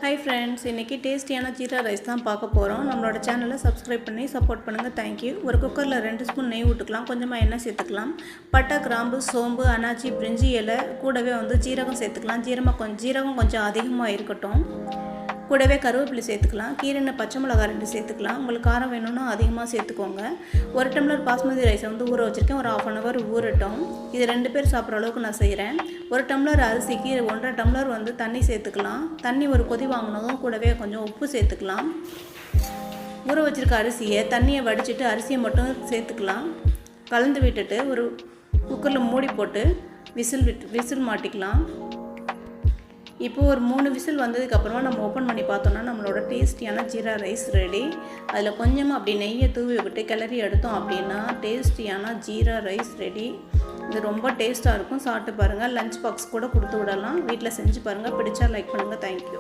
hi friends इनकी टेस्टियाना जीरा rice தான் பார்க்க போறோம் நம்மளோட சேனலை சப்ஸ்கிரைப் பண்ணி சப்போர்ட் பண்ணுங்க थैंक यू ஒரு குக்கர்ல 2 ஸ்பூன் நெய் ஊத்திக்கலாம் கொஞ்சமா எண்ணெய் சேர்த்துக்கலாம் பட்டை கிராம்பு சோம்பு அன்னாச்சி பிரிஞ்சி இலை கூடவே வந்து ஜீரகம் சேர்த்துக்கலாம் ஜீரகம் கொஞ்சம் அதிகமா இருக்கட்டும் கூடவே கருவேப்பிலை சேர்த்துக்கலாம் கீரைன பச்சை மிளகாய் 2 சேர்த்துக்கலாம் உங்களுக்கு காரம் வேணும்னா அதிகமா சேர்த்துக்கோங்க ஒரு டம்ளர் பாஸ்மதி ரைஸ் வந்து ஊற வச்சிருக்கேன் ஒரு 1/2 hour ஊறட்டும் இது ரெண்டு பேர் சாப்பிற அளவுக்கு நான் செய்றேன் ஒரு டம்ளர் அரிசிக்கு 1.5 டம்ளர் வந்து தண்ணி சேர்த்துக்கலாம் தண்ணி ஒரு கொதி வாங்குனதும் கூடவே கொஞ்சம் உப்பு சேர்த்துக்கலாம் ஊற வச்சிருக்க அரிசியை தண்ணியை வடிச்சிட்டு அரிசியை மட்டும் சேர்த்துக்கலாம் கலந்து விட்டுட்டு ஒரு குக்கர்ல மூடி போட்டு விசில் மாட்டிக்கலாம் இப்போ ஒரு 3 விசில் வந்ததுக்கு அப்புறமா நம்ம ஓபன் பண்ணி பார்த்தோம்னா நம்மளோட டேஸ்டியான ஜீரா ரைஸ் ரெடி அதுல கொஞ்சமா அப்படி நெய்யை தூவி விட்டு கிளறி எடுத்தோம் அப்படினா டேஸ்டியான ஜீரா ரைஸ் ரெடி இது ரொம்ப டேஸ்டா இருக்கும் சாப்பிட்டு பாருங்க லஞ்ச் பாக்ஸ் கூட கொடுத்து விடலாம் வீட்ல செஞ்சு பாருங்க பிடிச்சா லைக் பண்ணுங்க थैंक यू